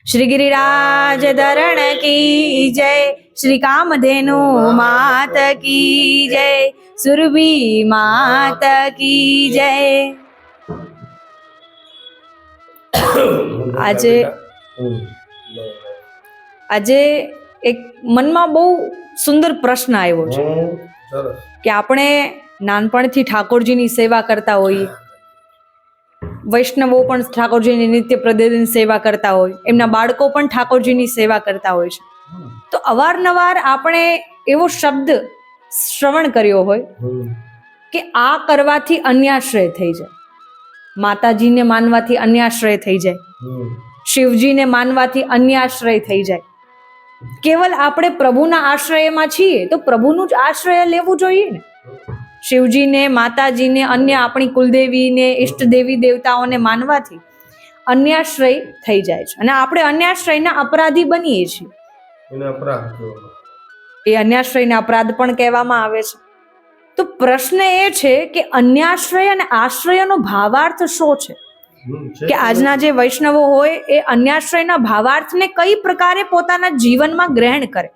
श्री गिरिराज धरण की जय, श्री कामधेनु मात की जय, सुरभि मात की जय। આજે એક મનમાં બહુ સુંદર પ્રશ્ન આવ્યો છે કે આપણે નાનપણથી ઠાકોરજીની સેવા કરતા હોઈએ, વૈષ્ણવો પણ ઠાકોરજીની નિત્ય પ્રતિદિન સેવા કરતા હોય, એમના બાળકો પણ ઠાકોરજીની સેવા કરતા હોય છે, તો અવારનવાર આપણે એવો શબ્દ શ્રવણ કર્યો હોય કે આ કરવાથી અન્યાશ્રય થઈ જાય, માતાજીને માનવાથી અન્યાશ્રય થઈ જાય, શિવજીને માનવાથી અન્યાશ્રય થઈ જાય। કેવલ આપણે પ્રભુના આશ્રયમાં છીએ તો પ્રભુનું જ આશ્રય લેવું જોઈએ ને। શિવજીને, માતાજીને, અન્ય આપણી કુલદેવીને, ઈષ્ટદેવી દેવતાઓને માનવાથી અન્યાશ્રય થઈ જાય છે અને આપણે અન્યાશ્રયના અપરાધી બનીએ છીએ। એ અન્યાશ્રયના અપરાધ પણ કહેવામાં આવે છે। તો પ્રશ્ન એ છે કે અન્યાશ્રય અને આશ્રયનો ભાવાર્થ શું છે, કે આજના જે વૈષ્ણવો હોય એ અન્યાશ્રયના ભાવાર્થને કઈ પ્રકારે પોતાના જીવનમાં ગ્રહણ કરે।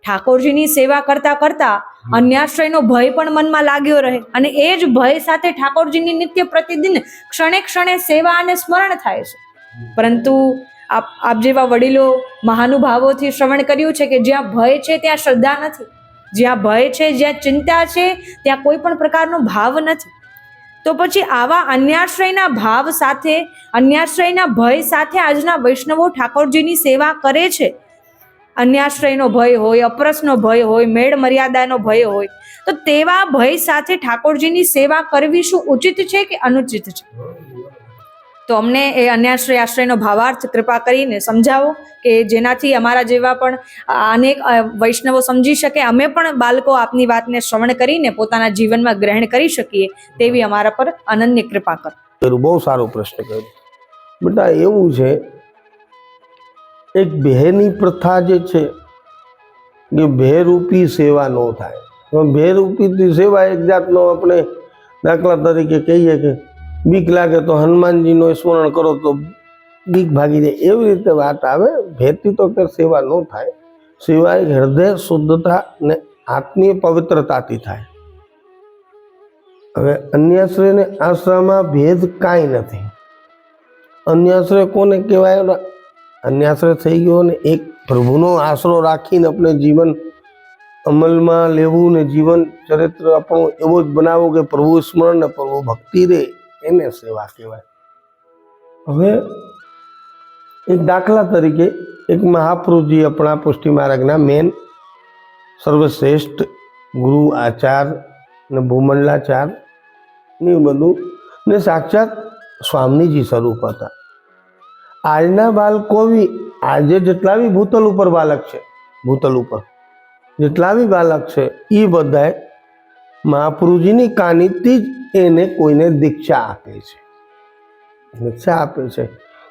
ઠાકોરજીની સેવા કરતા કરતા અન્યાશ્રયનો ભય પણ મનમાં લાગ્યો રહે અને એ જ ભય સાથે ઠાકોરજીની નિત્ય પ્રતિદિન ક્ષણે ક્ષણે સેવા અને સ્મરણ થાય છે। પરંતુ આપ જેવા વડીલો મહાનુભાવોથી શ્રવણ કર્યું છે કે જ્યાં ભય છે ત્યાં શ્રદ્ધા નથી, જ્યાં ભય છે, જ્યાં ચિંતા છે ત્યાં કોઈ પણ પ્રકારનો ભાવ નથી। તો પછી આવા અન્યાશ્રયના ભાવ સાથે, અન્યાશ્રયના ભય સાથે આજના વૈષ્ણવો ઠાકોરજીની સેવા કરે છે। અન્યાશ્રયનો ભય હોય, અપરસનો ભય હોય, મેળ મર્યાદાનો ભય હોય, તો તેવા ભય સાથે ઠાકોરજીની સેવા કરવી શું ઉચિત છે કે અનુચિત છે? તો અમને એ અન્યાશ્રય આશ્રયનો ભાવાર્થ કૃપા કરીને સમજાવો કે જેનાથી અમારા જેવા પણ અનેક વૈષ્ણવો સમજી શકે, અમે પણ બાળકો આપની વાતને શ્રવણ કરીને પોતાના જીવનમાં ગ્રહણ કરી શકીએ, તેવી અમારા પર અનન્ય કૃપા કરો। બહુ સારો પ્રશ્ન કર્યો બેટા। એવું છે, એક ભેની પ્રથા જે છે કે ભેરૂપી સેવા ન થાય। ભેરૂપી સેવા એક જાતનો આપણે દાખલા તરીકે કહીએ કે બીક લાગે તો હનુમાનજીનો સ્મરણ કરો તો બીક ભાગી જાય, એવી રીતે વાત આવે। ભેથી તો કે સેવા ન થાય, સેવા એક હૃદય શુદ્ધતા ને આત્મીય પવિત્રતાથી થાય। હવે અન્યાશ્રય ને આશ્રયમાં ભેદ કાંઈ નથી। અન્યાશ્રય કોને કહેવાય? અન્યાશ્રય થઈ ગયો ને એક પ્રભુનો આશરો રાખીને આપણે જીવન અમલમાં લેવું ને જીવન ચરિત્ર આપણું એવો જ બનાવવું કે પ્રભુ સ્મરણ ને પ્રભુ ભક્તિ રહે, એને સેવા કહેવાય। હવે એક દાખલા તરીકે એક મહાપુરુષજી આપણા પુષ્ટિ માર્ગના મેન સર્વશ્રેષ્ઠ ગુરુ આચાર્ય ને ભૂમંડલાચાર્ય ને બધું ને સાક્ષાત સ્વામીજી સ્વરૂપ હતા। આજના બાળકો બી, આજે જેટલા બી ભૂતલ ઉપર બાળક છે, ભૂતલ ઉપર જેટલા બી બાળક છે એ બધાએ મહાપુરુષજીની કાનીથી જ એને કોઈને દીક્ષા આપે છે। દીક્ષા આપે છે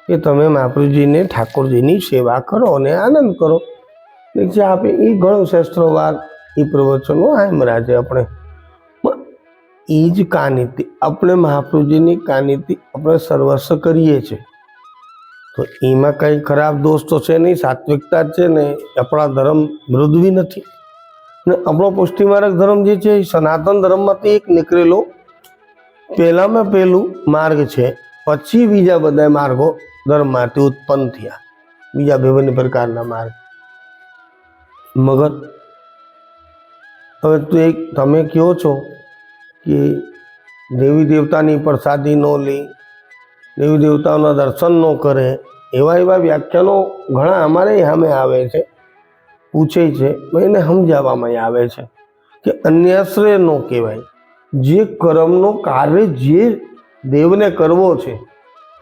કે તમે મહાપુરુષજીને ઠાકોરજીની સેવા કરો અને આનંદ કરો, દીક્ષા આપે। એ ઘણો શાસ્ત્રોવાર એ પ્રવચનો મહારાજે આપણે એ જ કાનીથી આપણે મહાપુરુષજીની કાનીથી આપણે સર્વસ્વ કરીએ છીએ, તો એમાં કંઈ ખરાબ દોષ તો છે નહીં, સાત્વિકતા જ છે ને, આપણા ધર્મ વિરુદ્ધ નથી ને। આપણો પુષ્ટિ માર્ગ ધર્મ જે છે એ સનાતન ધર્મમાંથી એક નીકળેલો પહેલામાં પહેલું માર્ગ છે, પછી બીજા બધા માર્ગો ધર્મમાંથી ઉત્પન્ન થયા, બીજા વિભિન્ન પ્રકારના માર્ગ। મગર હવે તો એક તમે કહો છો કે દેવી દેવતાની પ્રસાદી ન લે, દેવી દેવતાઓના દર્શન ન કરે, એવા એવા વ્યાખ્યાનો ઘણા અમારે સામે આવે છે, પૂછે છે, એને સમજાવવામાં આવે છે કે અન્યાશ્રય ન કહેવાય। જે કર્મનો કાર્ય જે દેવને કરવો છે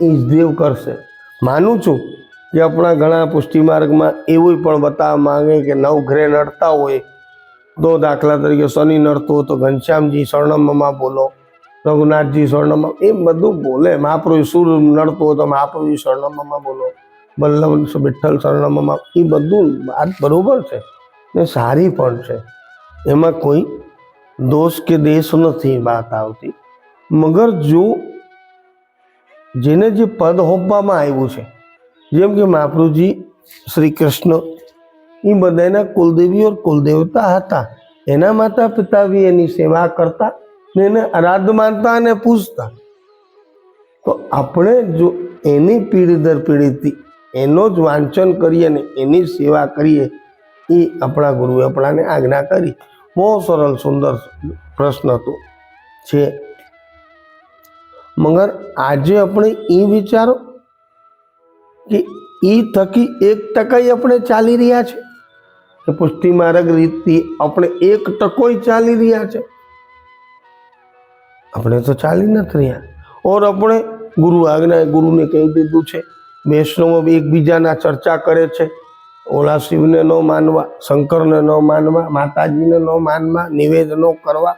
એ જ દેવ કરશે। માનું છું કે આપણા ઘણા પુષ્ટિ માર્ગમાં એવું પણ બતાવવા માંગે કે નવગ્રહ નડતા હોય તો દાખલા તરીકે શનિ નડતો હોય તો ઘનશ્યામજી શરણમમાં બોલો, રઘુનાથજી શરણમમાં, એ બધું બોલે। મહાપુરુષ સૂર નડતો હોય તો મહાપુરુષ શરણમમાં બોલો, વલ્લભ વિઠ્ઠલ શરણમમાં, એ બધું વાત બરોબર છે ને સારી પણ છે, એમાં કોઈ દોષ કે દેશ નથી વાત આવતી। મગર જો જેને જે પદ હોપવામાં આવ્યું છે, જેમ કે મહાપ્રભુજી શ્રી કૃષ્ણ એ બધાના કુલદેવી ઓર કુલદેવતા હતા. એના માતા પિતા બી એની સેવા કરતા ને એને આરાધ માનતા અને પૂજતા. તો આપણે જો એની પેઢી દર પેઢીથી એનો જ વાંચન કરીએ ને એની સેવા કરીએ, એ આપણા ગુરુએ આપણાને આજ્ઞા કરી. બહુ સરળ સુંદર પ્રશ્ન હતો છે. મગર આજે આપણે એ વિચારો કે એ થકી 1% આપણે ચાલી રહ્યા છે કે પુષ્ટિ માર્ગ રીતથી આપણે 1% ચાલી રહ્યા છે? આપણે તો ચાલી નથી રહ્યા. ઓર આપણે ગુરુ આજ્ઞા ગુરુને કહી દીધું છે. વૈષ્ણવો એકબીજાના ચર્ચા કરે છે, ઓલા શિવને ન માનવા, શંકરને ન માનવા, માતાજીને ન માનવા, નિવેદ ન કરવા,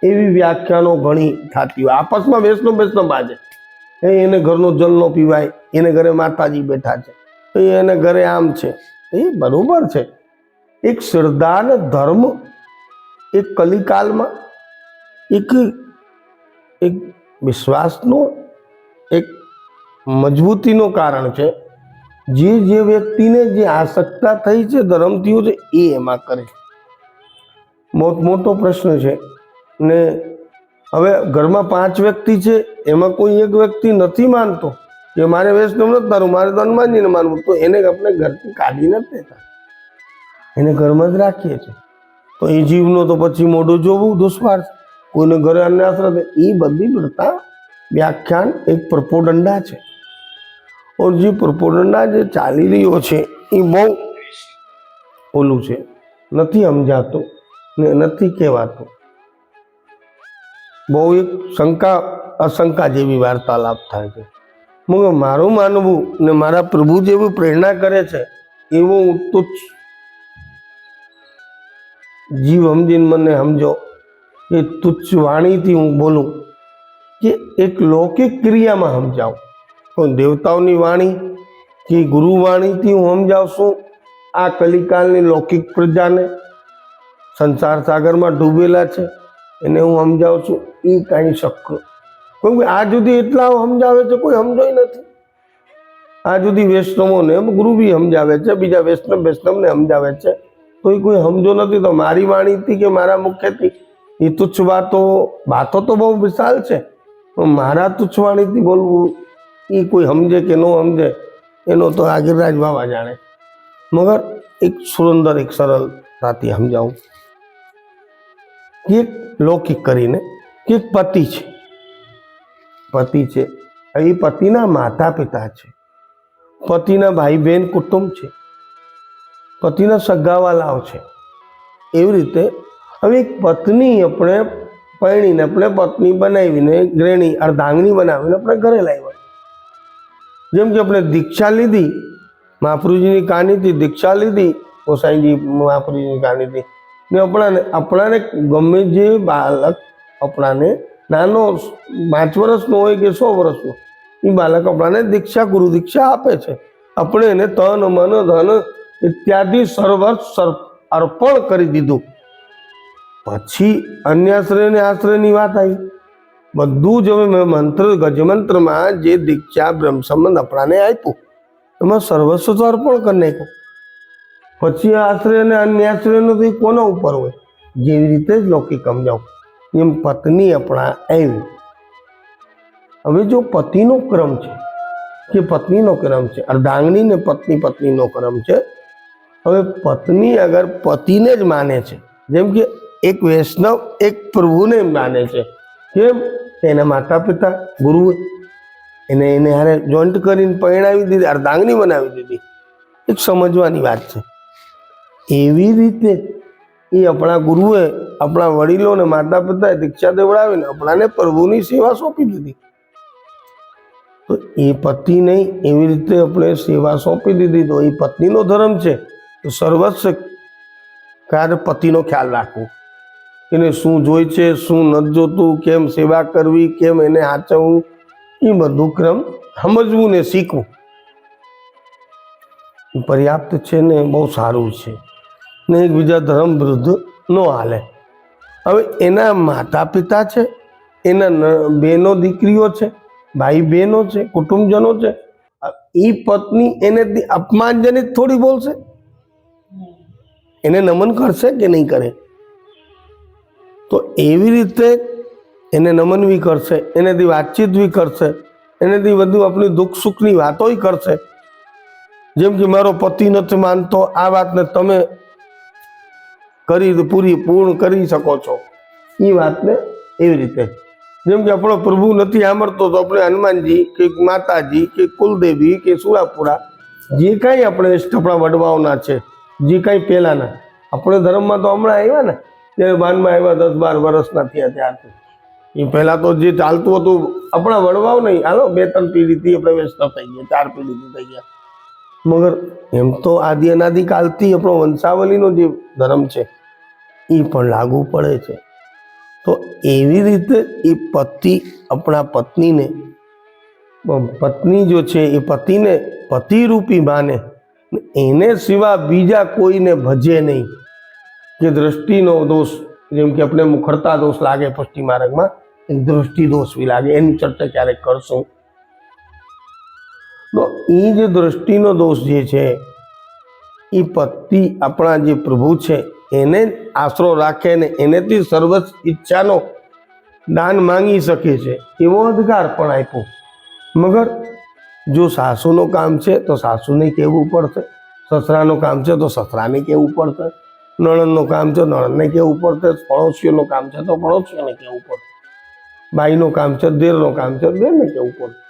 એવી વ્યાખ્યાનો ઘણી થતી હોય. આપસમાં વૈષ્ણવ બાજે, એને ઘરનો જલ ન પીવાય, એને ઘરે માતાજી બેઠા છે, એને ઘરે આમ છે. એ બરોબર છે. એક શ્રદ્ધા અને ધર્મ એક કલિકાલમાં એક વિશ્વાસનો એક મજબૂતીનું કારણ છે. જે વ્યક્તિને જે આસક્તા થઈ છે ધર્મથી છે એ એમાં કરે. મોટો પ્રશ્ન છે. ને હવે ઘરમાં 5 વ્યક્તિ છે, એમાં કોઈ એક વ્યક્તિ નથી માનતો કે મારે વૈષ્ણવ નથી માનવું, મારે તો હનુમાનજીને માનવું, તો એને આપણે ઘરથી કાઢી નથી દેતા, એને ઘરમાં જ રાખીએ છીએ. તો એ જીવનો તો પછી મોઢું જોવું દુષ્પાર છે. કોઈને ઘરે અન્યાશ્રય, એ બધી પ્રથા વ્યાખ્યાન એક પ્રપોડંડા છે. ઓર જે પ્રપોડંડા જે ચાલી રહ્યો છે એ બહુ ઓલું છે, નથી સમજાતું ને નથી કહેવાતું. બહુ એક શંકા અશંકા જેવી વાર્તાલાપ થાય છે. મારું માનવું ને મારા પ્રભુ જેવી પ્રેરણા કરે છે એવો હું તુચ્છ જીવ સમજીને મને સમજો કે તુચ્છ વાણીથી હું બોલું કે એક લૌકિક ક્રિયામાં સમજાવું. કોઈ દેવતાઓની વાણી કે ગુરુવાણીથી હું સમજાવશું આ કલિકાલની લૌકિક પ્રજાને, સંસાર સાગરમાં ડૂબેલા છે, એને હું સમજાવું છું. એ કાંઈ શક્ય, કેમ કે આ સુધી એટલા સમજાવે છે કોઈ સમજોય નથી. આ સુધી વૈષ્ણવોને ગુરુ બી સમજાવે છે, બીજા વૈષ્ણવને સમજાવે છે, તો એ કોઈ સમજો નથી. તો મારી વાણીથી કે મારા મુખ્યથી એ તુચ્છ વાતો તો બહુ વિશાળ છે, પણ મારા તુચ્છ વાણીથી બોલવું એ કોઈ સમજે કે ન સમજે એનો તો આગિરરાજ બાબા જાણે. મગર એક સુંદર એક સરળતાથી સમજાવું. એક લૌકિક કરીને એક પતિ છે, એ પતિના માતા પિતા છે, પતિના ભાઈ બહેન કુટુંબ છે, પતિના સગાવાલાઓ છે. એવી રીતે હવે એક પત્ની આપણે પરણીને આપણે પત્ની બનાવીને ગ્રેણી અર્ધાંગની બનાવીને આપણે ઘરે લાવ્યા. જેમ કે આપણે દીક્ષા લીધી, મહાપ્રભુજીની કહાનીથી દીક્ષા લીધી, ગોસાઈજી મહાપ્રભુજીની કહાનીથી, ને આપણાને ગમે જે બાળક આપણાને નાનો 5 વર્ષનો હોય કે 100 વર્ષનો, એ બાળક આપણાને ગુરુ દીક્ષા આપે છે. આપણે એને તન મન ધન ઇત્યાદિ સર્વસ્વ અર્પણ કરી દીધું. પછી અન્યાશ્રય ને આશ્રયની વાત આવી. બધું જ હવે મંત્ર ગજમંત્રમાં જે દીક્ષા બ્રહ્મ સંબંધ આપણાને આપ્યું એમાં સર્વસ્વ તો અર્પણ કરી નાખ્યું. પછી આશ્રય અને અન્યાશ્રયનો તો કોના ઉપર હોય? જેવી રીતે જ લૌકિક સમજાવું એમ પત્ની આપણા આવી. હવે જો પતિનો ક્રમ છે કે પત્નીનો ક્રમ છે, અર્ધાંગની ને પત્નીનો ક્રમ છે. હવે પત્ની અગર પતિને જ માને છે, જેમ કે એક વૈષ્ણવ એક પ્રભુને માને છે, કેમ? એના માતા પિતા ગુરુ એને હારે જોઈન્ટ કરીને પરણાવી દીધી, અર્ધાંગની બનાવી દીધી. એક સમજવાની વાત છે. એવી રીતે એ આપણા ગુરુએ આપણા વડીલોને માતા પિતાએ દીક્ષા દેવડાવીને આપણાને પ્રભુની સેવા સોંપી દીધી. તો એ પતિ નહીં, એવી રીતે આપણે સેવા સોંપી દીધી. તો એ પત્નીનો ધર્મ છે. તો સર્વસ્વ કાર્ય પતિનો ખ્યાલ રાખવો, એને શું જોઈ છે, શું નથી જોતું, કેમ સેવા કરવી, કેમ એને સાચવવું, એ બધું ક્રમ સમજવું ને શીખવું પર્યાપ્ત છે ને બહુ સારું છે. ને એકબીજા ધર્મ વિરુદ્ધ ન હાલે. હવે એના માતા પિતા છે, એના બહેનો દીકરીઓ છે, ભાઈ બહેનો છે, કુટુંબજનો છે, એ પત્ની એને અપમાનજનિત થોડી બોલશે, એને નમન કરશે કે નહીં કરે? તો એવી રીતે એને નમન બી કરશે, એનાથી વાતચીત બી કરશે, એનાથી બધું આપણી દુઃખ સુખની વાતો કરશે. જેમ કે મારો પતિ નથી માનતો, આ વાતને તમે પૂર્ણ કરી શકો છો, એ વાતને એવી રીતે. જેમ કે આપણો પ્રભુ નથી સાંભળતો તો આપણે હનુમાનજી કે માતાજી કે કુલદેવી કે સુરાપુરા જે કાંઈ આપણે આપણા વડવાઓના છે, જે કાંઈ પહેલાના આપણે ધર્મમાં તો હમણાં આવ્યા ને, ત્યારે બાનમાં આવ્યા 10-12 વર્ષના થયા ત્યારથી. એ પહેલાં તો જે ચાલતું હતું આપણા વડવાઓ નહીં, હાલો 2-3 પેઢીથી આપણે વૈષ્ણવ થઈ ગયા, 4 પેઢીથી થઈ ગયા. મગર એમ તો આદિ અનાદિકાલથી આપણો વંશાવલીનો જે ધર્મ છે એ પણ લાગુ પડે છે. તો એવી રીતે એ પતિ આપણા પત્નીને, પત્ની જો છે એ પતિને પતિરૂપી માને, એને સિવાય બીજા કોઈને ભજે નહીં. કે દ્રષ્ટિનો દોષ, જેમ કે આપણે મુખરતા દોષ લાગે પુષ્ટિ માર્ગમાં, એક દૃષ્ટિ દોષ બી લાગે, એની ચર્ચા ક્યારેક કરશું. તો એ જે દ્રષ્ટિનો દોષ જે છે એ પતિ આપણા જે પ્રભુ છે એને આશરો રાખે ને એનેથી સર્વ ઈચ્છાનો દાન માંગી શકે છે, એવો અધિકાર પણ આપ્યો. મગર જો સાસુનું કામ છે તો સાસુને કહેવું પડશે, સસરાનું કામ છે તો સસરાને કહેવું પડશે, નણંદનું કામ છે નણંદને કહેવું પડશે, પડોશીઓનું કામ છે તો પડોશીઓને કહેવું પડશે, બાઈનું કામ છે દેરનું કામ છે દેરને કહેવું પડશે.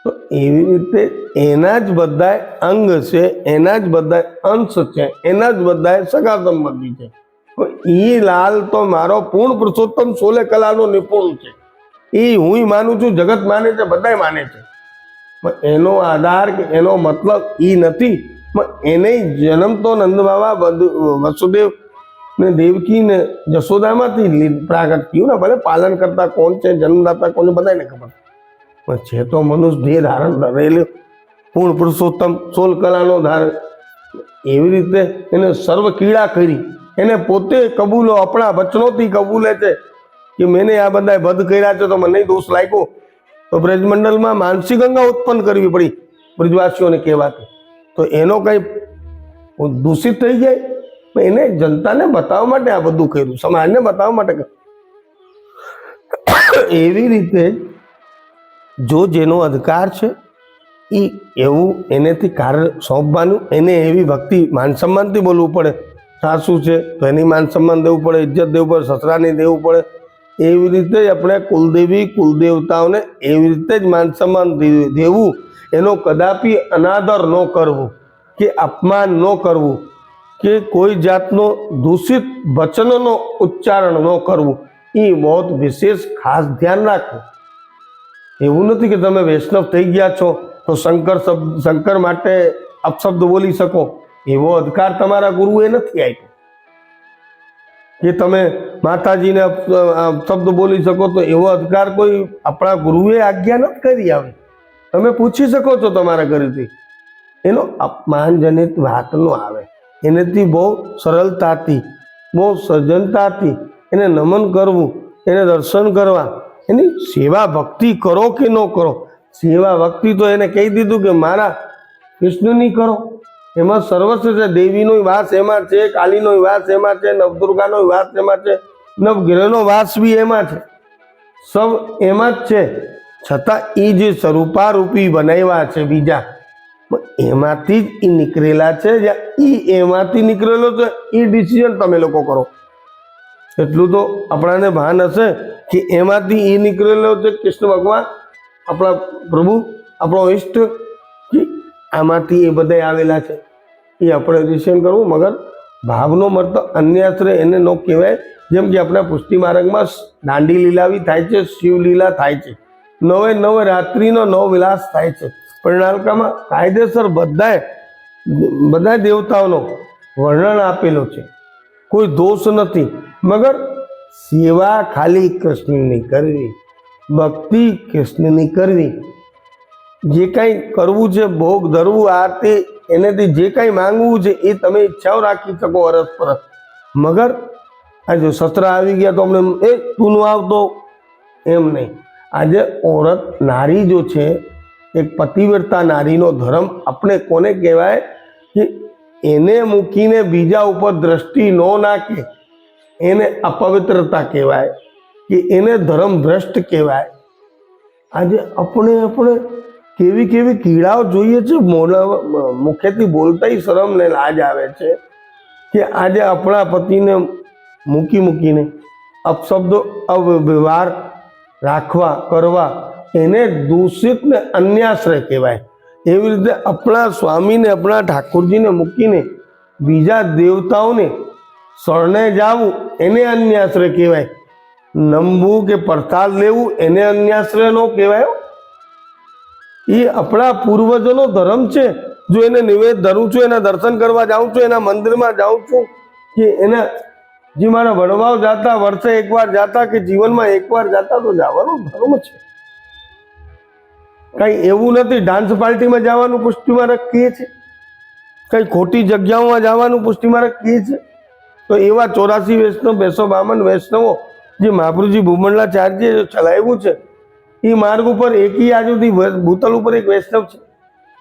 તો એવી રીતે એના જ બધા અંગ છે, એના જ બધા અંશ છે, એના જ બધા સગા સંબંધી છે. તો એ લાલ તો મારો પૂર્ણ પુરુષોત્તમ 16 કલાનો નિપુણ છે. એ હું માનું છું, જગત માને છે, બધાય માને છે. પણ એનો આધાર કે એનો મતલબ એ નથી. એને જન્મ તો નંદ બાબા વસુદેવ ને દેવકી ને જશોદામાંથી પ્રાગટ થયું ને. ભલે પાલન કરતા કોણ છે, જન્મદાતા કોણ, બધાને ખબર, પણ છે તો મનુષ્ય દેહ ધારણ રહેલું પૂર્ણ પુરુષોત્તમ 16 કલાનો ધારણ. એવી રીતે એને સર્વ કીડા કરી, એને પોતે કબૂલો આપણા વચનોથી કબૂલે છે કે મેને આ બધા બધ કર્યા છે તો મને દોષ લાગ્યો. તો બ્રજમંડળમાં માનસી ગંગા ઉત્પન્ન કરવી પડી બ્રજવાસીઓને કહેવાતી. તો એનો કંઈ દૂષિત થઈ જાય, એને જનતાને બતાવવા માટે આ બધું કર્યું, સમાજને બતાવવા માટે. એવી રીતે જો જેનો અધિકાર છે એ એવું એનેથી કાર્ય સોંપવાનું, એને એવી ભક્તિ માન સન્માનથી બોલવું પડે. સાસુ છે તો એની માન સન્માન દેવું પડે, ઇજ્જત દેવું પડે, સસરાની દેવું પડે. એવી રીતે જ આપણે કુલદેવી કુલદેવતાઓને એવી રીતે જ માન સન્માન દેવું. એનો કદાપી અનાદર ન કરવું કે અપમાન ન કરવું કે કોઈ જાતનો દૂષિત વચનનો ઉચ્ચારણ ન કરવું, એ બહુ વિશેષ ખાસ ધ્યાન રાખવું. એવું નથી કે તમે વૈષ્ણવ થઈ ગયા છો તો શંકર માટે અપશબ્દ બોલી શકો, એવો અધિકાર તમારા ગુરુએ નથી આપ્યો. કે તમે માતાજીને શબ્દ બોલી શકો તો એવો અધિકાર કોઈ આપણા ગુરુએ આજ્ઞા નથી કરી. આવે તમે પૂછી શકો છો તમારા ઘરેથી, એનો અપમાનજનિત વાત ન આવે. એનેથી બહુ સરળતાથી, બહુ સજ્જનતાથી એને નમન કરવું, એને દર્શન કરવા, એની સેવા ભક્તિ કરો કે ન કરો. સેવા ભક્તિ તો એને કહી દીધું કે મારા કૃષ્ણની કરો, એમાં સર્વસ્વ છે. દેવીનો વાસ એમાં છે, કાલીનો વાસ એમાં છે, નવદુર્ગાનો વાસ એમાં છે, નવગ્રહનો વાસ બી એમાં છે, સબ એમાં જ છે. છતાં એ જે સ્વરૂપારૂપી બનાવ્યા છે બીજા, એમાંથી જ એ નીકળેલા છે. એમાંથી નીકળેલો છે એ ડિસિઝન તમે લોકો કરો. એટલું તો આપણાને ભાન હશે કે એમાંથી એ નીકળેલો છે કૃષ્ણ ભગવાન, આપણા પ્રભુ, આપણો ઈષ્ટ, કે આમાંથી એ બધા આવેલા છે. એ આપણે ડિસિઝન કરવું. મગર ભાવનો મર્ત અન્યાશ્રય એને ન કહેવાય. જેમ કે આપણા પુષ્ટિ માર્ગમાં દાંડી લીલાવી થાય છે, શિવલીલા થાય છે, 9 રાત્રિનો 9 વિલાસ થાય છે. પરિણાલકામાં કાયદેસર બધા દેવતાઓનો વર્ણન આપેલો છે, કોઈ દોષ નથી. મગર સેવા ખાલી કૃષ્ણની કરવી, ભક્તિ કૃષ્ણની કરવી, જે કાંઈ કરવું છે, ભોગ ધરવું, આ તે એનેથી જે કાંઈ માંગવું છે એ તમે ઈચ્છાઓ રાખી શકો અરસ પરસ. મગર આજે સસરા આવી ગયા તો અમને તું ન આવતો એમ નહીં. આજે ઓરત નારી જો છે એક પતિવ્રતા નારીનો ધર્મ આપણે કોને કહેવાય કે એને મૂકીને બીજા ઉપર દ્રષ્ટિ ન નાખે, એને અપવિત્રતા કહેવાય કે એને ધર્મ ભ્રષ્ટ કહેવાય. આજે આપણે કેવી કેવી કીડાઓ જોઈએ છે, મુખેથી બોલતા શરમ ને લાજ આવે છે કે આજે આપણા પતિને મૂકીને અપશબ્દો અવ્યવહાર રાખવા કરવા એને દૂષિત ને અન્યાશ્રય કહેવાય. એવી રીતે આપણા સ્વામીને આપણા ઠાકોરજીને મૂકીને બીજા દેવતાઓને શરણે જાવું એને અન્યાશ્રય કહેવાય. નમવું કે પ્રસાદ લેવું એને અન્યાશ્રય નો કહેવાય. એ આપણા પૂર્વજોનો ધર્મ છે. જો એને નિવેદ ધરું છું, એના દર્શન કરવા જાઉં છું, એના મંદિરમાં જાઉં છું કે એના જે મારા વડવાઓ જાતા, વર્ષે એકવાર જાતા કે જીવનમાં એકવાર જાતા, તો જવાનો ધર્મ છે. કઈ એવું નથી ડાન્સ પાર્ટીમાં જવાનું પુષ્ટિમાં રાખીએ છીએ, કઈ ખોટી જગ્યાઓમાં જવાનું પુષ્ટિમાં રાખીએ છીએ. તો એવા 84 વૈષ્ણવ 252 વૈષ્ણવો જે મહાપ્રભુજી ભૂમંડલાચાર્યજીએ ચલાવ્યું છે, એ માર્ગ ઉપર એકી આજુથી ભૂતલ ઉપર એક વૈષ્ણવ છે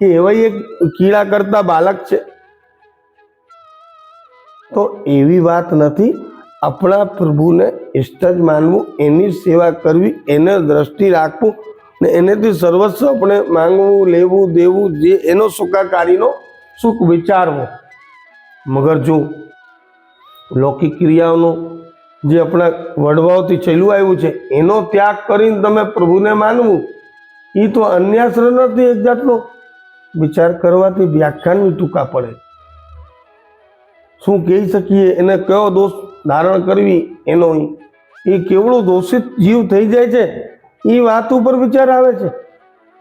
કે એવા એક કીડા કરતા બાલક છે. તો એવી વાત નથી. આપણા પ્રભુને ઇષ્ટ જ માનવું, એની સેવા કરવી, એને દ્રષ્ટિ રાખવું ને એનેથી સર્વસ્વ આપણે માંગવું, લેવું, દેવું, જે એનો સુખાકારીનો સુખ વિચારવો. મગર જો લૌકિક ક્રિયાઓનો જે આપણા વડવાઓથી ચાલ્યું આવ્યું છે એનો ત્યાગ કરીને તમે પ્રભુને માનવું, એ તો અન્યાશ્રય નથી. એક જાતનો વિચાર કરવાથી વ્યાખ્યાન ટૂંકા પડે. શું કહી શકીએ, એને કયો દોષ ધારણ કરવી, એનો એ કેવડો દોષિત જીવ થઈ જાય છે. એ વાત ઉપર વિચાર આવે છે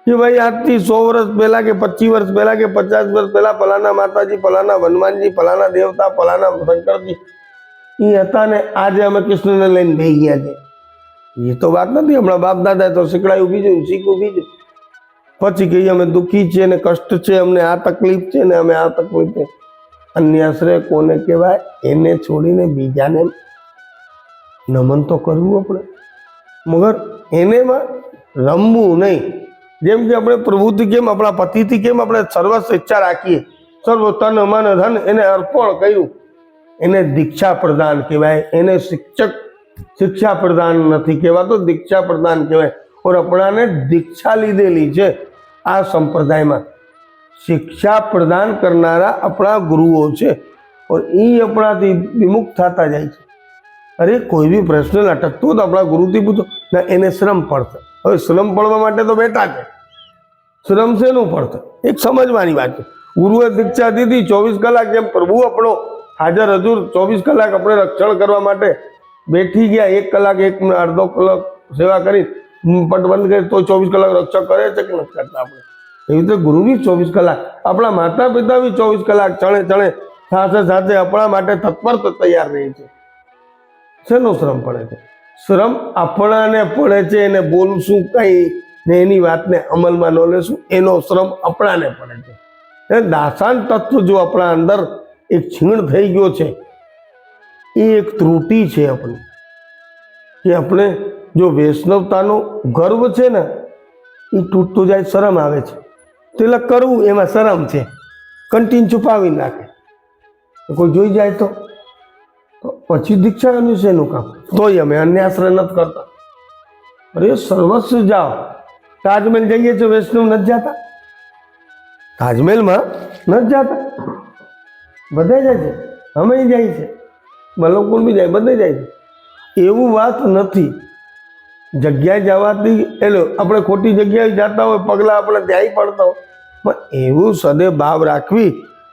કે ભાઈ આજથી 100 વર્ષ પહેલા કે 25 વર્ષ પહેલા કે 50 વર્ષ પહેલા ફલાના માતાજી, ફલાના હનુમાનજી, ફલાના દેવતા, ફલાના શંકરજી એ હતા ને આજે અમે કૃષ્ણને લઈને બેસી ગયા છે. એ તો વાત નથી. હમણાં બાપ દાદા તો શીખડાયું બીજું, શીખવું બીજું. પછી કહીએ અમે દુઃખી છીએ ને કષ્ટ છે, અમને આ તકલીફ છે ને અમે આ તકલીફ છે. અન્યાશ્રય કોને કહેવાય? એને છોડીને બીજાને નમન તો કરવું આપણે, મગર એનેમાં રમવું નહીં. જેમ કે આપણે પ્રભુથી કેમ, આપણા પતિથી કેમ આપણે સર્વસ્વ ઈચ્છા રાખીએ, સર્વ તન મન ધન એને અર્પણ કર્યું, એને દીક્ષા પ્રદાન કહેવાય. એને શિક્ષા પ્રદાન નથી કહેવાતો, દીક્ષા પ્રદાન કહેવાય. ઓર આપણાને દીક્ષા લીધેલી છે આ સંપ્રદાયમાં. શિક્ષા પ્રદાન કરનારા આપણા ગુરુઓ છે ઓર એ આપણાથી વિમુખ થતા જાય છે. અરે કોઈ બી પ્રશ્ન લટકતો તો આપણા ગુરુથી પૂછો ના, એને શ્રમ પડશે. હવે શ્રમ પડવા માટે તો બેઠા છે, શ્રમ શેનું પડશે? એક સમજવાની વાત છે. ગુરુએ દીક્ષા દીધી 24 કલાક, જેમ પ્રભુ આપણો હાજર હજુર 24 કલાક આપણે રક્ષણ કરવા માટે બેઠી ગયા. 1 કલાક, 1 અડધો કલાક સેવા કરી પટ બંધ કરી તો 24 કલાક રક્ષણ કરે છે કે નથી કરતા આપણે? એવી રીતે ગુરુ બી 24 કલાક, આપણા માતા પિતા બી 24 કલાક ચણે સાથે સાથે આપણા માટે તત્પર તૈયાર રહે છે. શેનો શ્રમ પડે છે? શ્રમ આપણાને પડે છે. એને બોલશું કઈ ને એની વાતને અમલમાં ન લેશું, એનો શ્રમ આપણાને પડે છે. એ દાસાન તત્વ જો આપણા અંદર એક છીણ થઈ ગયો છે, એ એક ત્રુટિ છે આપણી. કે આપણે જો વૈષ્ણવતાનો ગર્વ છે ને એ તૂટતો જાય, શરમ આવે છે. તેલા કરવું એમાં શરમ છે, કંટીન છુપાવી નાખે. કોઈ જોઈ જાય તો પછી દીક્ષાનું શેનું કામ? તોય અમે અન્યાશ્રય નથી કરતા. અરે સર્વસ્વ જાઓ. તાજમહેલ જઈએ છીએ, વૈષ્ણવ નથી જતા? તાજમહેલમાં નથી જતા? બધા જાય છે, અમે જાય છે, બલોકુલ બી જાય, બધે જાય છે. એવું વાત નથી. જગ્યાએ જવાથી એટલે આપણે ખોટી જગ્યાએ જતા હોય, પગલાં આપણે ત્યાંય પડતા હોય, પણ એવું સદે ભાવ રાખવી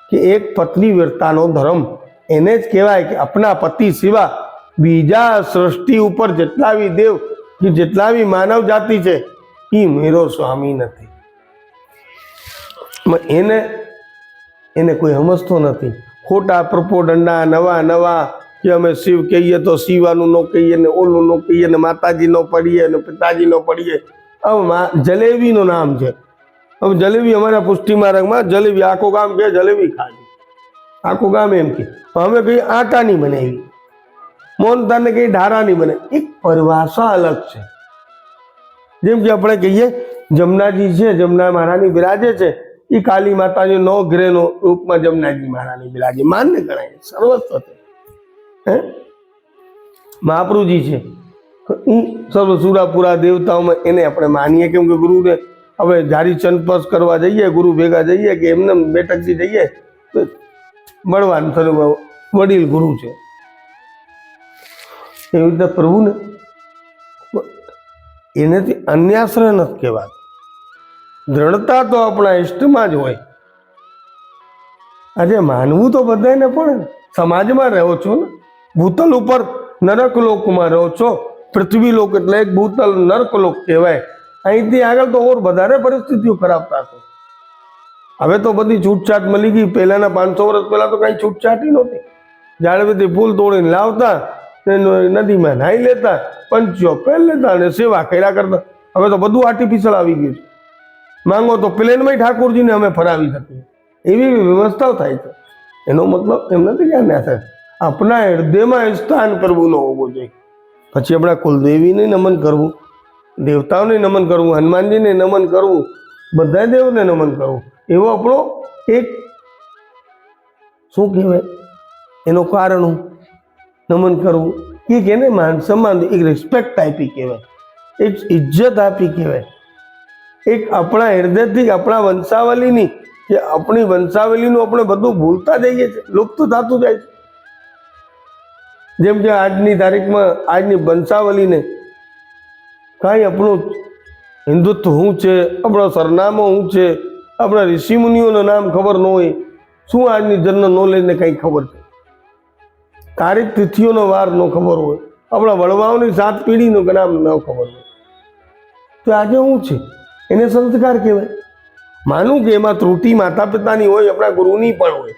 કે એક પત્ની વ્રતાનો ધર્મ એને જ કહેવાય કે આપણા પતિ સિવા બીજા સૃષ્ટિ ઉપર જેટલા બી દેવ કે જેટલા બી માનવ જાતિ છે એ મેરો સ્વામી નથી. એને કોઈ સમજતો નથી. ખોટા પ્રપોડંડા નવા કે અમે શિવ કહીએ તો શિવાનું ન કહીએ ને ઓલું ન કહીએ ને માતાજી ન પડીએ ને પિતાજી ન પડીએ. હવે જલેબીનું નામ છે. હવે જલેબી અમારા પુષ્ટિ માર્ગમાં જલેબી આખું ગામ કે જલેબી ખાધી, આખું ગામ એમ કે અમે કઈ આટાની બનાવી, મોહનતાને કઈ ઢારાની બને. એક પરિભાષા અલગ છે. જેમ કે આપણે કહીએ જમનાજી છે, જમના મહારાણી બિરાજે છે, એ કાલી માતાજી 9 ગ્રહનો રૂપમાં જમનાજી મહારાણી બિરાજે, માન્ય ગણાય, સર્વસ્વ છે. હે મહાપ્રભુજી છે, એ સર્વ સુરાપુરા દેવતાઓમાં એને આપણે માનીએ, કેમ કે ગુરુને આપણે જારી ચંદપસ કરવા જઈએ, ગુરુ ભેગા જઈએ કે એમને બેઠકથી જઈએ તો મળવાનું થયું વડીલ ગુરુ છે. એવી રીતે પ્રભુને એનાથી અન્યાશ્રય નથી કહેવાતું. દ્રઢતા તો આપણા ઇષ્ટમાં જ હોય. આજે માનવું તો બધાને પણ સમાજમાં રહો છો ને, ભૂતલ ઉપર નરક લોકમાં રહો છો. પૃથ્વી લોક એટલે એક ભૂતલ નરક લોક કહેવાય. અહીંથી આગળ તો ઓર વધારે પરિસ્થિતિઓ ખરાબ થશે. હવે તો બધી છૂટછાટ મળી ગઈ. પહેલાના 500 વર્ષ પહેલા તો કઈ છૂટછાટ નહોતી. ઝાડવેથી ફૂલ તોડીને લાવતા, નદીમાં નાહી લેતા, પંચીઓ પહેરી લેતા અને સેવા કર્યા કરતા. હવે તો બધું આર્ટિફિશિયલ આવી ગયું છે. માંગો તો પ્લેનમાં ઠાકોરજીને અમે ફરાવી શકીએ, એવી વ્યવસ્થાઓ થાય છે. એનો મતલબ એમ નથી કે ના થાય, આપણા હૃદયમાં સ્થાન કરવું ન હોવું જોઈએ. પછી આપણા કુલદેવીને નમન કરવું, દેવતાઓને નમન કરવું, હનુમાનજીને નમન કરવું, બધા દેવને નમન કરવું, એવો આપણો એક શું કહેવાય એનો કારણ નમન કરવું, એક એને માન સન્માન, એક રિસ્પેક્ટ આપી કહેવાય, એક ઇજ્જત આપી કહેવાય. એક આપણા હૃદયથી આપણા વંશાવલીની, કે આપણી વંશાવલીનું આપણે બધું ભૂલતા જઈએ છીએ, લુપ્ત થતું જાય છે. જેમ કે આજની તારીખમાં આજની વંશાવલીને કાંઈ આપણું હિન્દુત્વ શું છે, આપણો સરનામો શું છે, આપણા ઋષિમુનિઓનું નામ ખબર ન હોય, શું આજની જનરલ નોલેજને કંઈ ખબર છે, તારીખ તિથિઓનો વાર ન ખબર હોય, આપણા વડવાઓની 7 પેઢીનું નામ ન ખબર હોય, તો આજે શું છે એને સંસ્કાર કહેવાય. માનું કે એમાં ત્રુટિ માતા પિતાની હોય, આપણા ગુરુની પણ હોય,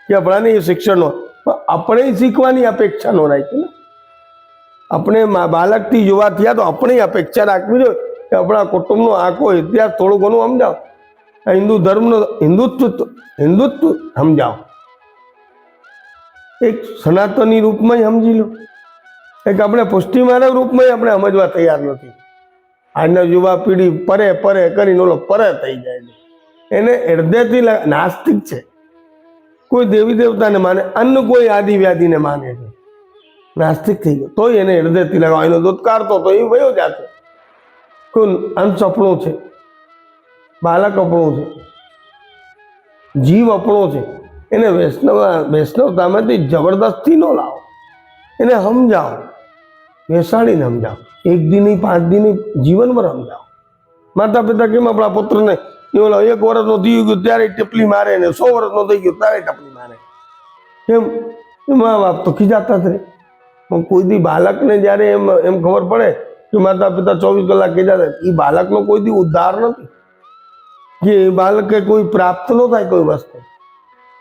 કે આપણાને એ શિક્ષણનો, પણ આપણે શીખવાની અપેક્ષા ન રાખી ને. આપણે બાળકથી યુવા થયા તો આપણે અપેક્ષા રાખવી જોઈએ કે આપણા કુટુંબનો આખો ઇતિહાસ થોડું ઘણું સમજાવો, હિન્દુ ધર્મનો હિન્દુત્વ સમજાવો, એક સનાતની રૂપમાં સમજી લો, એક આપણે પુષ્ટિ માનવ રૂપમાં આપણે સમજવા તૈયાર નથી. આજના યુવા પેઢી પરે કરીને ઓલો પરે થઈ જાય છે. એને હૃદયથી નાસ્તિક છે, કોઈ દેવી દેવતાને માને, અન્ન કોઈ આદિ વ્યાધિને માને છે, નાસ્તિક થઈ ગયો. તોય એને હૃદયથી લગાવો, એનો દુત્કાર તો એ વયો જાશે. કોઈ અંશ આપણો છે, બાળક આપણો છે, જીવ આપણો છે, એને વૈષ્ણવતામાંથી જબરદસ્તી ન લાવો, એને સમજાવો, બેસાડીને સમજાવો, 1 દિન 5 દિન જીવનભર સમજાવો. માતા પિતા કેમ આપણા પુત્રને 1 વર્ષનો થઈ ગયો ત્યારે ટપલી મારે ને 100 વર્ષનો થઈ ગયો ત્યારે ટપલી મારે, કેમ? મા બાપ તો ખીજાતા જ રહે. કોઈ દી બાળકને જ્યારે એમ ખબર પડે કે માતા પિતા 24 કલાક ખીજાતા, એ બાળકનો કોઈ દી ઉદ્ધાર નથી, કે એ બાળકે કોઈ પ્રાપ્ત ન થાય કોઈ વસ્તુ.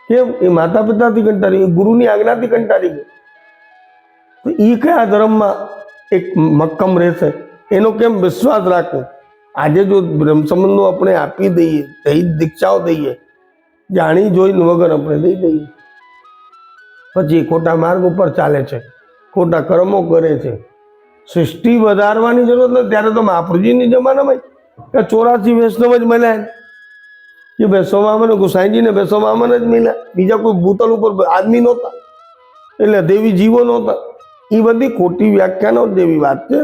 કેમ? એ માતા પિતાથી કંટાળી, એ ગુરુની આજ્ઞાથી કંટાળી ગયો. તો એ કયા ધર્મમાં એક મક્કમ રહેશે, એનો કેમ વિશ્વાસ રાખવો? આજે જો બ્રહ્મ સંબંધો આપણે આપી દઈએ, દીક્ષાઓ દઈએ, જાણી જોઈને વગર આપણે દઈ દઈએ, પછી ખોટા માર્ગ ઉપર ચાલે છે, ખોટા કર્મો કરે છે. સૃષ્ટિ વધારવાની જરૂર નથી. ત્યારે તો મહાપ્રભુજીની જમાનામાં 84 વૈષ્ણવ જ મળ્યા, કે બેસો મામન, ગુસાઈજીને બેસો મામન જ મળ્યા, બીજા કોઈ ભૂતલ ઉપર આદમી નહોતા, એટલે દેવી જીવો નહોતા. એ બધી ખોટી વ્યાખ્યાનો જેવી વાત છે.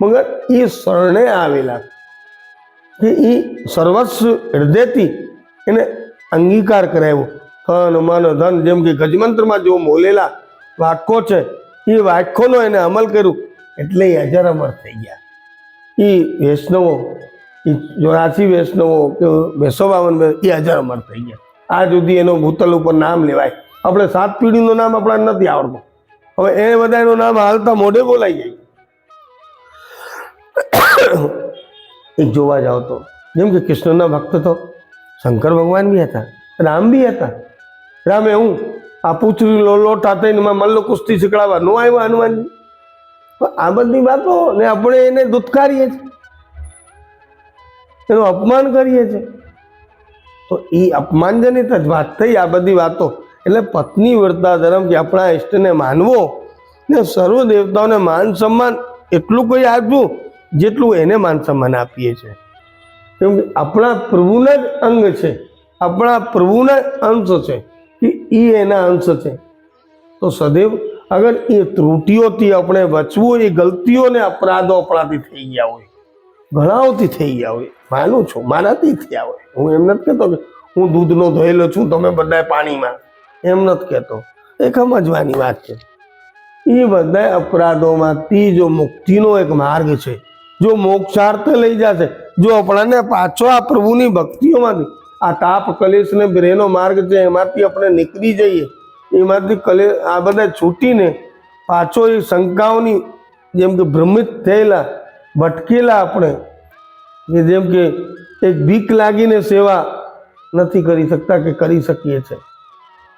મગર એ શરણે આવેલા કે એ સર્વસ્વ હૃદયથી એને અંગીકાર કરાવ્યો, તન મન ધન, જેમ કે ગજમંત્રમાં જો બોલેલા વાક્યો છે, એ વાક્યોનો એને અમલ કર્યું, એટલે એ અજર અમર થઈ ગયા. એ વૈષ્ણવો, એ 84 વૈષ્ણવો કે 252 એ અજર અમર થઈ ગયા. આ સુધી એનો ભૂતલ ઉપર નામ લેવાય. આપણે 7 પેઢીનું નામ આપણા નથી આવડતું, હવે એ બધા એનું નામ હાલતા મોઢે બોલાઈ જાય. એક જોવા જાઓ તો જેમ કે કૃષ્ણના ભક્ત તો શંકર ભગવાન બી હતા, રામ બી હતા. રામે હું આ પૂછડી લોટા થઈને મલ્લ કુસ્તી શીખડાવવા નો આવ્યા હનુમાનજી. આ બધી વાતો ને આપણે એને દુત્કારીએ છીએ, એનું અપમાન કરીએ છીએ. તો એ અપમાનજનિત જ વાત થઈ આ બધી વાતો. એટલે પત્ની વ્રતા ધર્મ કે આપણા ઇષ્ટને માનવો ને સર્વ દેવતાઓને માન સન્માન એટલું કોઈ આપવું જેટલું એને માન સન્માન આપીએ છીએ. કેમ કે આપણા પ્રભુના જ અંગ છે, આપણા પ્રભુના અંશ છે, કે એ એના અંશ છે. તો સદૈવ અગર એ ત્રુટિઓથી આપણે બચવું હોય, એ ગલતીઓ ને અપરાધો આપણાથી થઈ ગયા હોય, ઘણાઓથી થઈ ગયા હોય, માનું છું મારાથી થયા હોય, હું એમ નથી કહેતો કે હું દૂધનો ધોયેલો છું, તમે બધા પાણીમાં, એમ નથી કહેતો. એ સમજવાની વાત છે. એ બધા અપરાધોમાંથી જો મુક્તિનો એક માર્ગ છે, જો મોક્ષાર્થ લઈ જશે, જો આપણાને પાછો આ પ્રભુની ભક્તિઓમાંથી, આ તાપ કલેશ ને બ્રેનો માર્ગ છે એમાંથી આપણે નીકળી જઈએ, એમાંથી આ બધા છૂટીને પાછો એ શંકાઓની, જેમ કે ભ્રમિત થયેલા ભટકેલા આપણે, કે જેમ કે એક બીક લાગીને સેવા નથી કરી શકતા કે કરી શકીએ છીએ,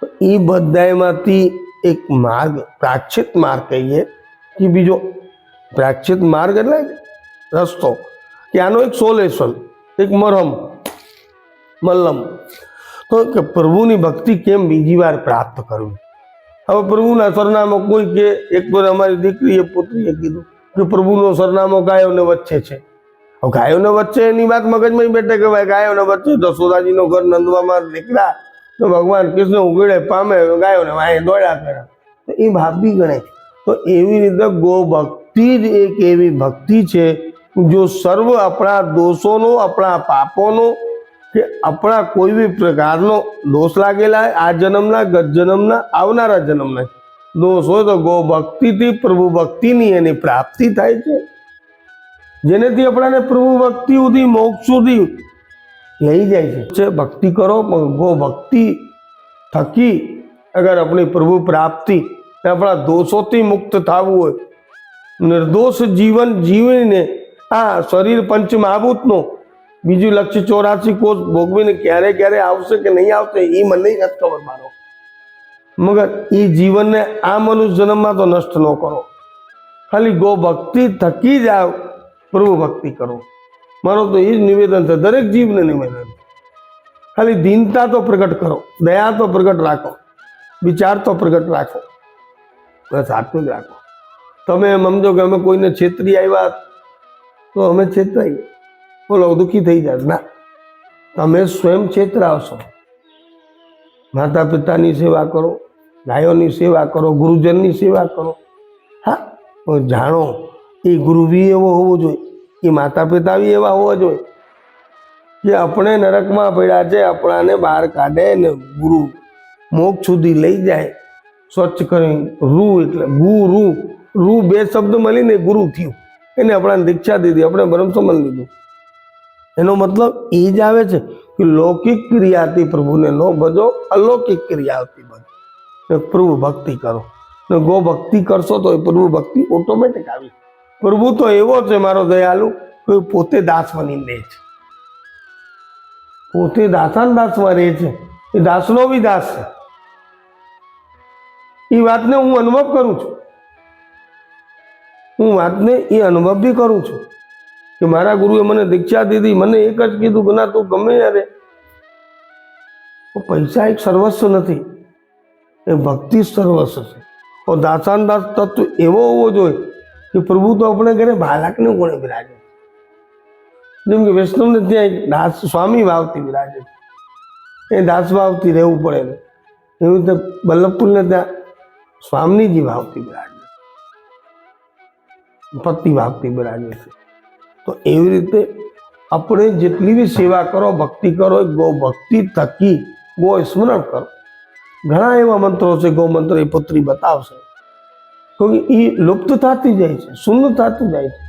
તો એ બધામાંથી એક માર્ગ, પ્રાયશ્ચિત માર્ગ કહીએ કે બીજો પ્રાયશ્ચિત માર્ગ એટલે રસ્તો, કે આનો એક સોલ્યુશન, એક મલ્લમ, તો કે પ્રભુની ભક્તિ કેમ બીજી વાર પ્રાપ્ત કરવી. હવે પ્રભુના સરનામા કોઈ કે, એક વાર અમારી દીકરીએ પુત્રીએ કીધું કે પ્રભુનો સરનામો ગાયોને વચ્ચે છે. હવે ગાયોને વચ્ચે એની વાત મગજમાં બેઠે કે ભાઈ ગાયોને વચ્ચે જશોદાજીનો ઘર નંદવામાં નીકળ્યા તો ભગવાન કૃષ્ણ ઉઘડે પામે, ગાયોને વાંહે દોડ્યા કરે, તો એ ભાભી ગણાય. તો એવી રીતે ગો ભક્તિ જ એક એવી ભક્તિ છે જો સર્વ આપણા દોષોનો, આપણા પાપોનો, કે આપણા કોઈ બી પ્રકારનો દોષ લાગેલા આ જન્મના, ગત જન્મના, આવનારા જન્મના દોષ હોય તો ગો ભક્તિથી પ્રભુ ભક્તિની એની પ્રાપ્તિ થાય છે, જેનેથી આપણાને પ્રભુ ભક્તિ સુધી, મોક્ષ સુધી લઈ જાય છે. ભક્તિ કરો, પણ ગો ભક્તિ થકી અગર આપણી પ્રભુ પ્રાપ્તિ, આપણા દોષોથી મુક્ત થવું હોય, નિર્દોષ જીવન જીવીને આ શરીર પંચમહાભૂતનો બીજું લક્ષ્ય 84 કોષ ભોગવીને ક્યારે ક્યારે આવશે કે નહીં આવશે એ મને નથી ખબર મારો, મગર એ જીવનને આ મનુષ્ય જન્મમાં તો નષ્ટ ન કરો, ખાલી ગો ભક્તિ થકી જ આ પ્રભુ ભક્તિ કરો. મારો તો એ જ નિવેદન છે, દરેક જીવને નિવેદન. ખાલી દીનતા તો પ્રગટ કરો, દયા તો પ્રગટ રાખો, વિચાર તો પ્રગટ રાખો, બસ આટલું જ રાખો. તમે એમ સમજો કે અમે કોઈને છેતરી આવ્યા તો અમે છેતરાઈએ, બોલો દુઃખી થઈ જાય ના, તમે સ્વયં છેતરાવશો. માતા પિતાની સેવા કરો, ગાયોની સેવા કરો, ગુરુજનની સેવા કરો. હા, જાણો એ ગુરુ બી એવો હોવો જોઈએ, એ માતા પિતા બી એવા હોવા જોઈએ કે આપણે નરકમાં પડ્યા છે, આપણાને બહાર કાઢે ને ગુરુ મોક્ષ સુધી લઈ જાય, સ્વચ્છ કરી. રૂ એટલે ગુરુ, રૂ બે શબ્દ મળીને ગુરુ થયું, એને આપણાને દીક્ષા દીધી, આપણે બ્રહ્મસમન લીધું. એનો મતલબ એ જ આવે છે કે લૌકિક ક્રિયાથી પ્રભુને ન ભજો, અલૌકિક ક્રિયાથી ભજો, પ્રભુ ભક્તિ કરો. ને ગો ભક્તિ કરશો તો એ પ્રભુ ભક્તિ ઓટોમેટિક આવી. પ્રભુ તો એવો છે મારો દયાલુ, કે પોતે દાસ બની રહે છે, પોતે દાસાન દાસમાં રહે છે, એ દાસનો બી દાસ છે. એ વાતને હું અનુભવ કરું છું, હું વાતને એ અનુભવ બી કરું છું કે મારા ગુરુએ મને દીક્ષા દીધી, મને એક જ કીધું કે ના તું ગમે યારે, પૈસા એક સર્વસ્વ નથી, એ ભક્તિ સર્વસ્વ છે. દાસાન દાસ તત્વ એવો હોવો જોઈએ કે પ્રભુ તો આપણે ઘરે બાળકને કોણે બિરાજે, જેમ કે વૈષ્ણવને ત્યાં એક દાસ સ્વામી ભાવથી બિરાજે છે, એ દાસ ભાવથી રહેવું પડે ને, એવી રીતે વલ્લભપુરને ત્યાં સ્વામીજી ભાવથી બિરાજે, પતિ ભાવથી બિરાજે છે. તો એવી રીતે આપણે જેટલી બી સેવા કરો, ભક્તિ કરો, ગો ભક્તિ થકી ગો સ્મરણ કરો. ઘણા એવા મંત્રો છે, ગો મંત્ર એ પુત્રી બતાવશે, તો એ લુપ્ત થતી જાય છે, શૂન્ય થતું જાય છે.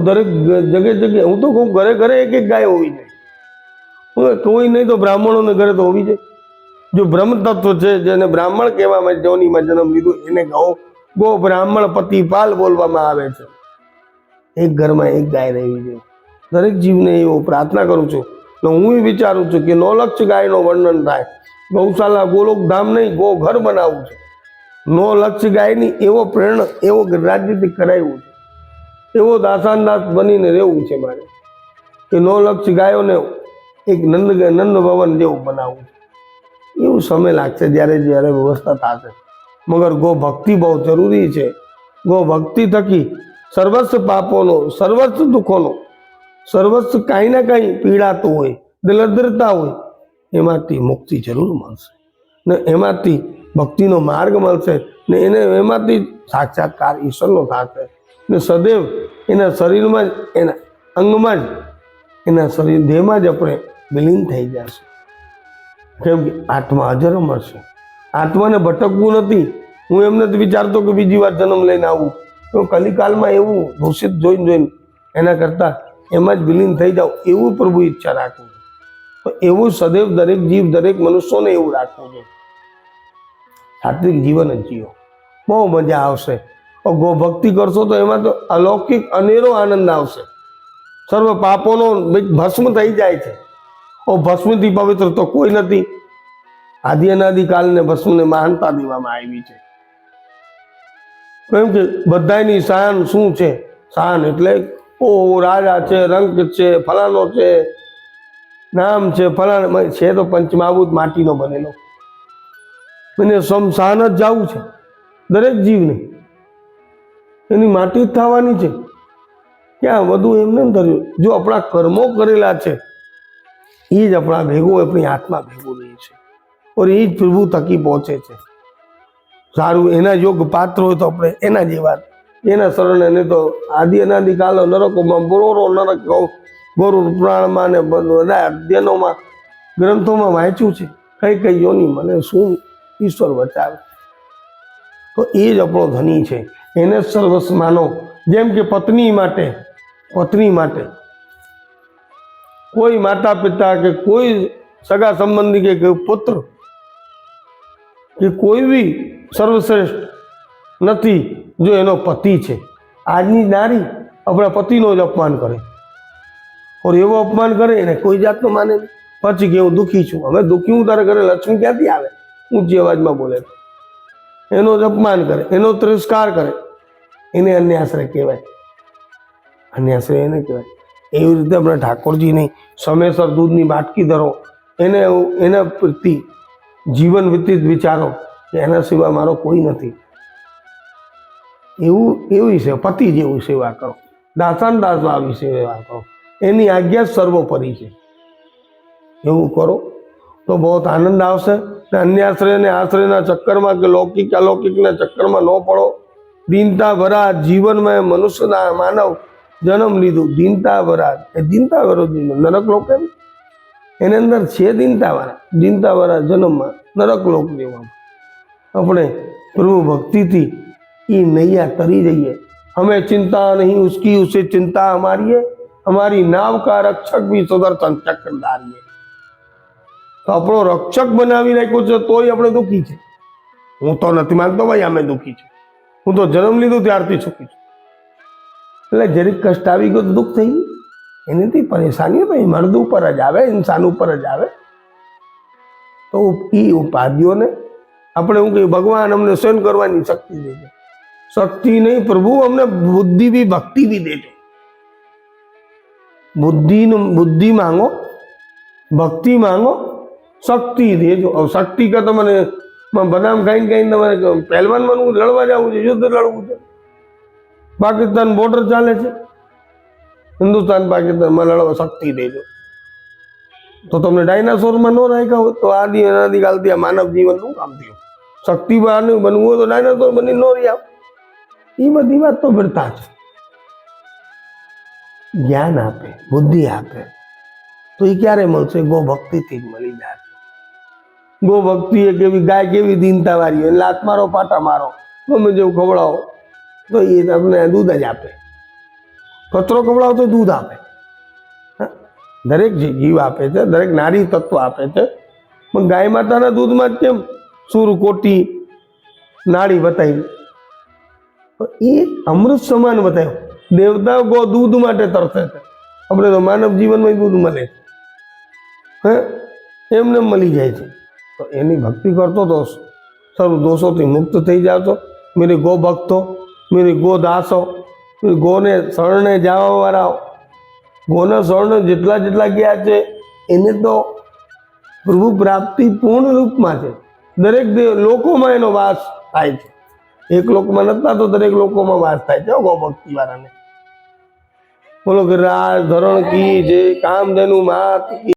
દરેક જગ્યાએ હું તો કહું ઘરે ઘરે એક એક ગાય હોવી જોઈએ, કોઈ નહીં તો બ્રાહ્મણોને ઘરે તો હોવી જોઈએ. જો બ્રહ્મ તત્વ છે, જેને બ્રાહ્મણ કહેવામાં, જોનીમાં જન્મ લીધો, એને ગો બ્રાહ્મણ પતિપાલ બોલવામાં આવે છે. એક ઘરમાં એક ગાય રહેવી જોઈએ. દરેક જીવને એવો પ્રાર્થના કરું છું. હું વિચારું છું કે 9 લક્ષ ગાયનો વર્ણન થાય. ગૌશાલા ગોલોકધામ નહીં, ગો ઘર બનાવવું છે. 9 લક્ષ ગાયની એવો પ્રેરણા, એવો રાજ્યથી કરાવ્યું છે, એવો દાસાનદાસ બનીને રહેવું છે મારે, કે 9 લક્ષ ગાયોને એક નંદ ભવન જેવું બનાવવું છે. એવું સમય લાગશે જ્યારે જ્યારે વ્યવસ્થા થશે. મગર ગો ભક્તિ બહુ જરૂરી છે. ગો ભક્તિ થકી સર્વસ્વ પાપોનો, સર્વસ્વ દુઃખોનો સર્વસ્વ કાંઈ ના કાંઈ પીડાતું હોય, દલદ્રતા હોય, એમાંથી મુક્તિ જરૂર મળશે ને એમાંથી ભક્તિનો માર્ગ મળશે ને એને એમાંથી સાક્ષાત્કાર ઈશ્વરનો થશે ને સદૈવ એના શરીરમાં જ, એના અંગમાં જ, એના શરીર દેહમાં જ આપણે વિલીન થઈ જશે. કેમ કે આત્મા અજર મળશે. આત્માને ભટકવું નથી. હું એમ નથી વિચારતો કે બીજી વાર જન્મ લઈને આવું, તો કલિકાલમાં એવું દૂષિત જોઈને એના કરતાં એમાં જ વિલીન થઈ જાવ એવું પ્રભુ ઈચ્છા રાખવું. તો એવું સદૈવ દરેક જીવ, દરેક મનુષ્યોને એવું રાખવું જોઈએ. સાત્વિક જીવન જ જીવો, બહુ મજા આવશે. ગો ભક્તિ કરશો તો એમાં તો અલૌકિક અનેરો આનંદ આવશે. સર્વ પાપોનો ભસ્મ થઈ જાય છે. ભસ્મથી પવિત્ર તો કોઈ નથી. આદિ અનાદિકાલને ભસ્મને મહાનતા દેવામાં આવી છે. કેમ કે બધાની શાન શું છે? શાન એટલે ઓ રાજા છે, રંક છે, ફલાનો છે, નામ છે, ફલાણા છે, તો પંચમહાભૂત માટીનો બનેલો. એને શમશાન જ જવું છે દરેક જીવને. એની માટી જ થવાની છે. ક્યાં બધું એમને ધર્યું. જો આપણા કર્મો કરેલા છે એ જ આપણા ભેગું, આપણી આત્મા ભેગું રહે છે और એ જ પ્રભુ થકી પહોંચે છે. સારું, એના યોગ પાત્ર હોય તો આપણે એના જેવા, એના શરણે. નહીં તો આદિ અનાદિકાલ નરકોમાં બોરો નરક ગોરુ પુરાણમાં ને બધા અધ્યયનોમાં, ગ્રંથોમાં વાંચ્યું છે. કઈ કઈ યોની મને શું ઈશ્વર બચાવે. તો એ જ આપણો ધની છે, એને સર્વસ્વ માનો. જેમ કે પત્ની માટે કોઈ માતા પિતા કે કોઈ સગા સંબંધી કે કોઈ પુત્ર કે કોઈ બી સર્વશ્રેષ્ઠ નથી જો એનો પતિ છે. આજની નારી આપણા પતિનો જ અપમાન કરે, ઓર એવો અપમાન કરે એને કોઈ જાતનો માને નહીં. પછી કે હું દુઃખી છું. હવે દુઃખી હું તારે ઘરે લક્ષ્મી ક્યાંથી આવે? ઊંચી અવાજમાં બોલે, એનો જ અપમાન કરે, એનો તિરસ્કાર કરે, એને અન્યાશ્રય કહેવાય. અન્યાશ્રય એને કહેવાય. એવી રીતે આપણે ઠાકોરજીની સમયસર દૂધની બાટકી ધરો, એના પ્રતિ જીવન વ્યતીત વિચારો કે એના સિવાય મારો કોઈ નથી. એવી છે પતિ જેવું સેવા કરો, દાસાન દાસ આવી સેવા કરો. એની આજ્ઞા જ સર્વોપરી છે. એવું કરો તો બહુ આનંદ આવશે. અન્યાશ્રય ને આશ્રયના ચક્કરમાં કે લૌકિક અલૌકિકના ચક્કરમાં ન પડો. દીનતા ભરા જીવનમાં મનુષ્યના માનવ જન્મ લીધું. દીનતા ભરા એ દીનતા ભરો જીવન. નરક લોક એની અંદર છે દીનતા વાળા જન્મમાં નરક લોક લેવામાં. આપણે પ્રભુ ભક્તિથી એ નૈયા તરી જઈએ. हमें चिंता नहीं उसकी उसे चिंता हमारी है, हमारी नाव का रक्षक भी सुदर्शन चक्रधारी है. તો આપણો રક્ષક બનાવી નાખ્યો છે તોય આપણે દુઃખી છે. હું તો નથી માનતો ભાઈ અમે દુઃખી છે. હું તો જન્મ લીધો ત્યારથી સુખી છું. એટલે જરીક કષ્ટ આવી ગયો તો દુઃખ થઈ ગયું. એનાથી પરેશાનીઓ તો મર્દ ઉપર જ આવે, ઇન્સાન ઉપર જ આવે. તો એ ઉપાધિઓને આપણે હું કહ્યું ભગવાન અમને સહન કરવાની શક્તિ દેજો. શક્તિ નહીં પ્રભુ, અમને બુદ્ધિ બી ભક્તિ બી દેજો. બુદ્ધિ માંગો, ભક્તિ માંગો, શક્તિ દેજો. શક્તિ કા તમને બદામ ખાઈને તમારે પહેલવાન બનવું, લડવા જવું છે, યુદ્ધ લડવું છે. પાકિસ્તાન બોર્ડર ચાલે છે, હિન્દુસ્તાન પાકિસ્તાનમાં લડવા શક્તિ દેજો. તો તમને ડાયનાસોરમાં ન રાખ્યા હોય તો આદિ અનાદિકાલથી આ માનવ જીવન શું કામ થયું? શક્તિવાન બનવું હોય તો ડાયનાસોર બની ન રહી આવ. એ બધી વાત તો વ્યર્થા છે. જ્ઞાન આપે, બુદ્ધિ આપે તો એ ક્યારે મળશે? ગો ભક્તિથી જ મળી જાય. ગો ભક્તિ એક એવી ગાય કેવી દીનતા વાળી હોય, લાત મારો પાટા મારો ગમે જેવું ખવડાવો તો એ તમને દૂધ જ આપે. કચરો ખવડાવો તો દૂધ આપે. દરેક જીવ આપે છે, દરેક નારી તત્વ આપે છે. પણ ગાય માતાના દૂધમાં જ કેમ સૂર કોટી નાળી બતાવી, એ અમૃત સમાન બતાવ્યું. દેવતાઓ ગો દૂધ માટે તરસે છે, આપણે તો માનવ જીવનમાં દૂધ મળે છે, એમને મળી જાય છે. તો એની ભક્તિ કરતો તો સર્વ દોષોથી મુક્ત થઈ જાવ છો. મેરી ગો ભક્તો, મેરી ગો દાસો, ગોને શરણે જવા વાળા, ગોના શરણે જેટલા ગયા છે એને તો પ્રભુ પ્રાપ્તિ પૂર્ણ રૂપમાં છે. દરેક લોકોમાં એનો વાસ થાય છે. એક લોકમાં નતા તો દરેક લોકોમાં વાસ થાય છે ગો ભક્તિ વાળાને. બોલો ગિરિરાજ ધરણ કી જય, કામધેનુ માત કી